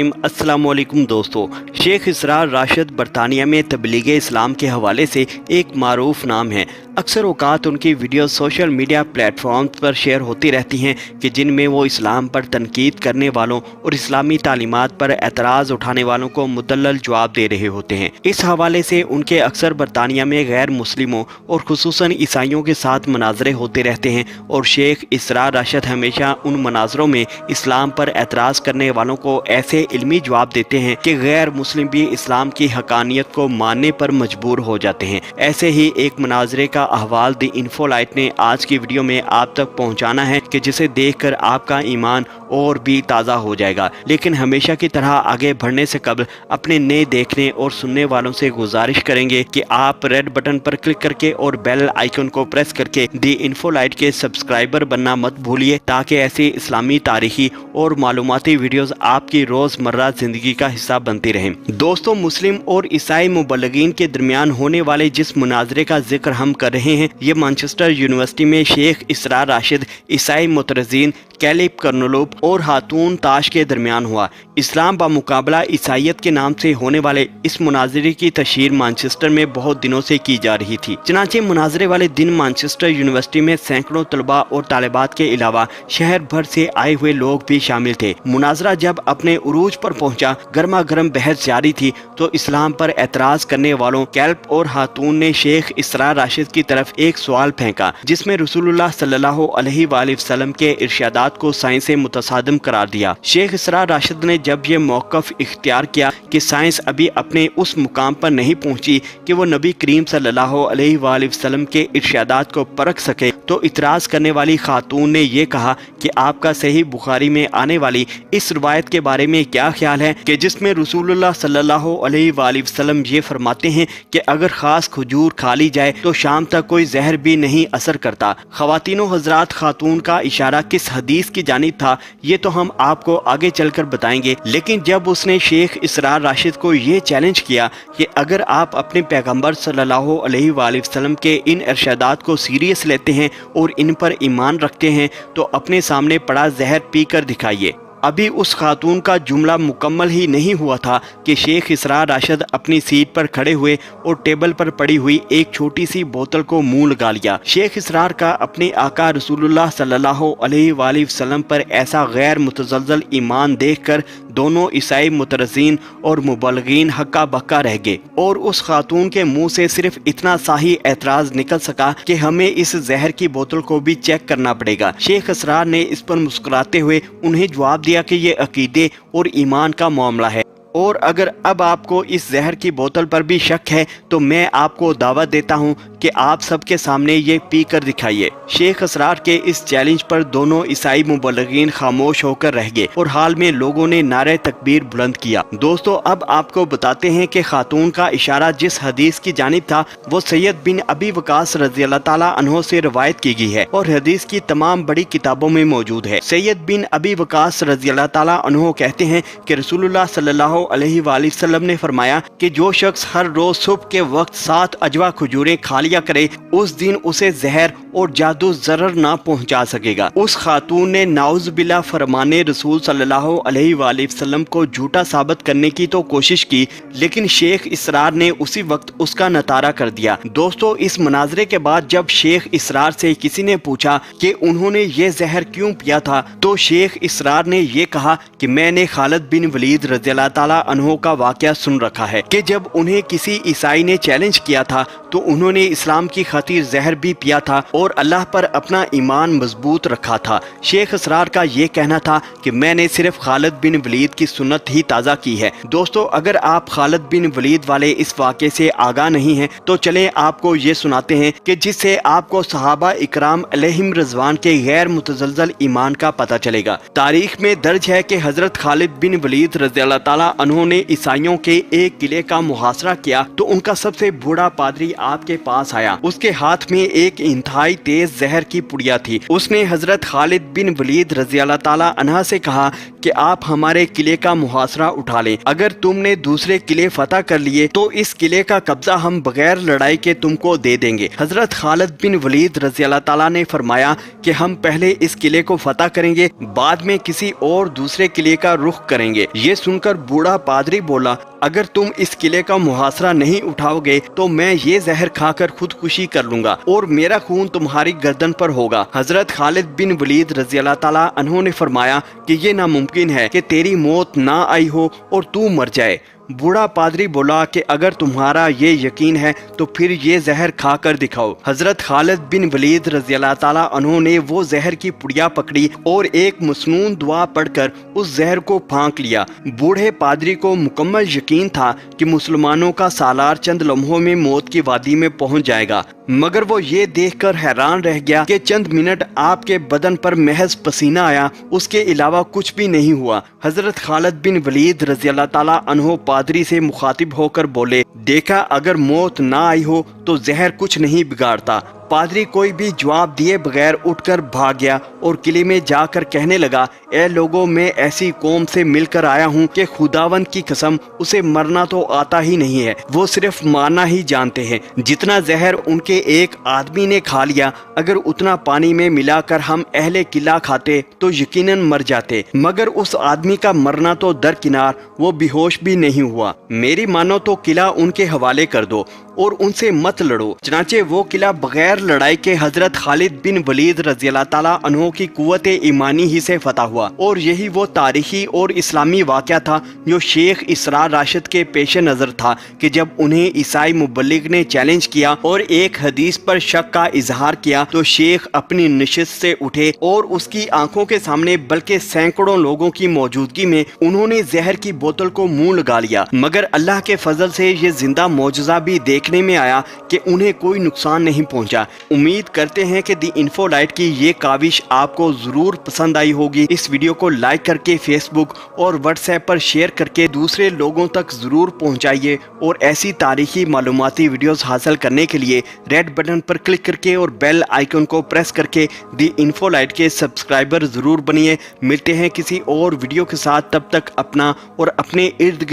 अस्सलाम वालेकुम दोस्तों। शेख इसरार राशिद बरतानिया में तबलीग इस्लाम के हवाले से एक मारूफ नाम है। अक्सर औकात उनकी वीडियो सोशल मीडिया प्लेटफॉर्म्स पर शेयर होती रहती हैं कि जिनमें वो इस्लाम पर तनकीद करने वालों और इस्लामी तालीमात पर एतराज़ उठाने वालों को मुदल्लल जवाब दे रहे होते हैं। इस हवाले से उनके अक्सर बरतानिया में गैर मुस्लिमों और खुसूसन ईसाइयों के साथ मनाजरे होते रहते हैं और शेख इसरार राशिद हमेशा उन मनाजरों में इस्लाम पर एतराज़ करने वालों को ऐसे इल्मी जवाब देते हैं कि गैर मुस्लिम भी इस्लाम की हकानियत को मानने पर मजबूर हो जाते हैं। ऐसे ही एक मनाजरे का अहवाल द इन्फोलाइट ने आज की वीडियो में आप तक पहुंचाना है कि जिसे देखकर आपका ईमान और भी ताज़ा हो जाएगा। लेकिन हमेशा की तरह आगे बढ़ने से कबल अपने नए देखने और सुनने वालों से गुजारिश करेंगे कि आप रेड बटन पर क्लिक करके और बेल आइकन को प्रेस करके द इन्फोलाइट के सब्सक्राइबर बनना मत भूलिए, ताकि ऐसी इस्लामी तारीखी और मालूमाती वीडियोस आपकी रोज़मर्रा ज़िंदगी का हिस्सा बनती रहें। दोस्तों, मुस्लिम और ईसाई मुबल्लिगीन के दरमियान होने वाले जिस मुनाजरे का जिक्र हम कर रहे हैं, ये मैनचेस्टर यूनिवर्सिटी में शेख इसरार राशिद, ईसाई मुतरजीन कैलिब कर्नलोब और हातून ताश के दरमियान हुआ। इस्लाम बामुकाबला ईसाइयत के नाम से होने वाले इस मुनाजरे की तशहीर मैनचेस्टर में बहुत दिनों से की जा रही थी। चनाचे मुनाजरे वाले दिन मैनचेस्टर यूनिवर्सिटी में सैकड़ों तलबा और तालिबात के अलावा शहर भर से आए हुए लोग भी शामिल थे। मुनाजरा जब अपने उरूज पर पहुंचा, गर्मा गर्म बहस जारी थी तो इस्लाम पर एतराज करने वालों कैल्ब और हातून ने शेख इसरार राशिद की तरफ एक सवाल फेंका, जिसमें रसूलुल्लाह सल्लल्लाहु अलैहि वसल्लम के इरशादात को साइंस से मुतसादिम करार दिया। शेख इसरार राशिद ने जब ये मौक़िफ़ इख्तियार किया कि साइंस अभी अपने उस मुकाम पर नहीं पहुंची कि वो नबी करीम सल्लल्लाहु अलैहि वसल्लम के इरशादात को परख सके, तो इतराज़ करने वाली खातून ने यह कहा कि आपका सही बुखारी में आने वाली इस रिवायत के बारे में क्या ख्याल है कि जिसमें रसूलुल्लाह सल्लल्लाहु अलैहि वसल्लम ये फरमाते हैं कि अगर खास खजूर खा ली जाए तो शाम तक कोई जहर भी नहीं असर करता। ख़वातीनो हज़रात, खातून का इशारा किस हदीस की जानिब था ये तो हम आपको आगे चलकर बताएंगे, लेकिन जब उसने शेख इसरार राशिद को ये चैलेंज किया कि अगर आप अपने पैगंबर सल्लल्लाहु अलैहि वसल्लम के इन इरशादात को सीरियस लेते हैं और इन पर ईमान रखते हैं तो अपने सामने पड़ा जहर पी कर दिखाइए। अभी उस खातून का जुमला मुकम्मल ही नहीं हुआ था कि शेख इसरार राशिद अपनी सीट पर खड़े हुए और टेबल पर पड़ी हुई एक छोटी सी बोतल को मुंह लगा लिया। शेख इसरार का अपने आका रसूलुल्लाह सल्लल्लाहु अलैहि वसल्लम पर ऐसा गैर मुतज़ल्ज़ल ईमान देखकर दोनों ईसाई मुतरजीन और मुबल्लिगीन हक्का बक्का रह गए और उस खातून के मुंह से सिर्फ इतना सा ही एतराज निकल सका कि हमें इस जहर की बोतल को भी चेक करना पड़ेगा। शेख इसरार ने इस पर मुस्कुराते हुए उन्हें जवाब दिया कि ये अकीदे और ईमान का मामला है और अगर अब आपको इस जहर की बोतल पर भी शक है तो मैं आपको दावत देता हूं कि आप सबके सामने ये पी कर दिखाइए। शेख इसरार के इस चैलेंज पर दोनों ईसाई मुबल्लिगीन खामोश होकर रह गए और हाल में लोगों ने नारे तकबीर बुलंद किया। दोस्तों, अब आपको बताते हैं कि खातून का इशारा जिस हदीस की जानिब था वो सैयद बिन अबी वकास रज़ी अल्लाह ताला अन्हो से रवायत की गई है और हदीस की तमाम बड़ी किताबों में मौजूद है। सैयद बिन अबी वकास रज़ी अल्लाह ताला अन्हो कहते हैं कि रसूलुल्लाह सल्लल्लाहु अलैहि वसल्लम ने फरमाया कि जो शख्स हर रोज सुबह के वक्त 7 अजवा खजूरें खा लिया करे उस दिन उसे जहर और जादू जरर ना पहुंचा सकेगा। उस खातून ने नाउज़ुबिल्लाह फरमाने रसूल सल्लल्लाहु अलैहि वसल्लम को झूठा साबित करने की तो कोशिश की, लेकिन शेख इसरार ने उसी वक्त उसका नतारा कर दिया। दोस्तों, इस मनाजरे के बाद जब शेख इसरार से किसी ने पूछा कि उन्होंने ये जहर क्यों पिया था तो शेख इसरार ने ये कहा कि मैंने खालिद बिन वलीद रज़ी अल्लाह ताला अन्हो का वाकया सुन रखा है कि जब उन्हें किसी ईसाई ने चैलेंज किया था तो उन्होंने इस्लाम की खातिर जहर भी पिया था और अल्लाह पर अपना ईमान मजबूत रखा था। शेख इसरार का ये कहना था कि मैंने सिर्फ खालिद बिन वलीद की सुन्नत ही ताज़ा की है। दोस्तों, अगर आप खालिद बिन वलीद वाले इस वाक़े से आगाह नहीं हैं तो चलें आपको ये सुनाते हैं कि जिससे आपको सहाबा इकराम अलैहिम रिज़वान के गैर मुतज़ल्ज़ल ईमान का पता चलेगा। तारीख में दर्ज है कि हज़रत खालिद बिन वलीद रज़ी अल्लाह ताला अन्हो ने ईसाइयों के एक किले का मुहासरा किया तो उनका सबसे बूढ़ा पादरी आपके पास आया। उसके हाथ में एक इंतहाई तेज जहर की पुड़िया थी। उसने हजरत खालिद बिन वलीद रज़ी अल्लाह ताला अन्हा से कहा कि आप हमारे किले का मुहासरा उठा लें। अगर तुमने दूसरे किले फतह कर लिए तो इस किले का कब्जा हम बगैर लड़ाई के तुमको दे देंगे। हजरत खालिद बिन वलीद रज़ी अल्लाह ताला ने फरमाया कि हम पहले इस किले को फतह करेंगे, बाद में किसी और दूसरे किले का रुख करेंगे। ये सुनकर बूढ़ा पादरी बोला, अगर तुम इस किले का मुहासरा नहीं उठाओगे तो मैं ये जहर खाकर खुदकुशी कर लूंगा और मेरा खून तुम्हारी गर्दन पर होगा। हजरत खालिद बिन वलीद रज़ी अल्लाह ताला अन्हो ने फरमाया कि ये नामुमकिन है कि तेरी मौत ना आई हो और तू मर जाए। बूढ़ा पादरी बोला कि अगर तुम्हारा ये यकीन है तो फिर ये जहर खाकर दिखाओ। हजरत खालिद बिन वलीद रज़ी अल्लाह ताला अन्हो ने वो जहर की पुड़िया पकड़ी और एक मसनून दुआ पढ़कर उस जहर को फांक लिया। बूढ़े पादरी को मुकम्मल यकीन था कि मुसलमानों का सालार चंद लम्हों में मौत की वादी में पहुंच जाएगा, मगर वो ये देखकर हैरान रह गया कि चंद मिनट आपके बदन पर महज पसीना आया, उसके अलावा कुछ भी नहीं हुआ। हजरत खालिद बिन वलीद रज़ी अल्लाह ताला अन्हो पादरी से मुखातिब होकर बोले, देखा अगर मौत ना आई हो तो जहर कुछ नहीं बिगाड़ता। पादरी कोई भी जवाब दिए बगैर उठकर भाग गया और किले में जाकर कहने लगा, ए लोगों, मैं ऐसी कौम से मिलकर आया हूँ कि खुदावंद की कसम उसे मरना तो आता ही नहीं है, वो सिर्फ मारना ही जानते हैं। जितना जहर उनके एक आदमी ने खा लिया, अगर उतना पानी में मिलाकर हम अहले किला खाते तो यकीनन मर जाते, मगर उस आदमी का मरना तो दरकिनार, वो बेहोश भी नहीं हुआ। मेरी मानो तो किला उनके हवाले कर दो और उनसे मत लड़ो। चनाचे वो किला बगैर लड़ाई के हजरत खालिद बिन वलीद रज़ी अल्लाह ताला अन्हो की कुव्वत ईमानी ही से फतह हुआ और यही वो तारीखी और इस्लामी वाक़या था जो शेख इसरार राशिद के पेश नज़र था कि जब उन्हें ईसाई मुबल्लिग ने चैलेंज किया और एक हदीस पर शक का इजहार किया तो शेख अपनी नशिस्त से उठे और उसकी आंखों के सामने बल्कि सैकड़ों लोगों की मौजूदगी में उन्होंने जहर की बोतल को मुंह लगा लिया, मगर अल्लाह के फजल से ये जिंदा मौजज़ा भी देखने में आया कि उन्हें कोई नुकसान नहीं पहुंचा। उम्मीद करते हैं कि दी इन्फो लाइट की ये काविश आपको ज़रूर पसंद आई होगी। इस वीडियो को लाइक करके फेसबुक और व्हाट्सएप पर शेयर करके दूसरे लोगों तक ज़रूर पहुंचाइए और ऐसी तारीखी मालूमाती वीडियोस हासिल करने के लिए रेड बटन पर क्लिक करके और बेल आइकन को प्रेस करके दी इन्फो लाइट के सब्सक्राइबर ज़रूर बनिए। मिलते हैं किसी और वीडियो के साथ, तब तक अपना और अपने इर्द गिर्द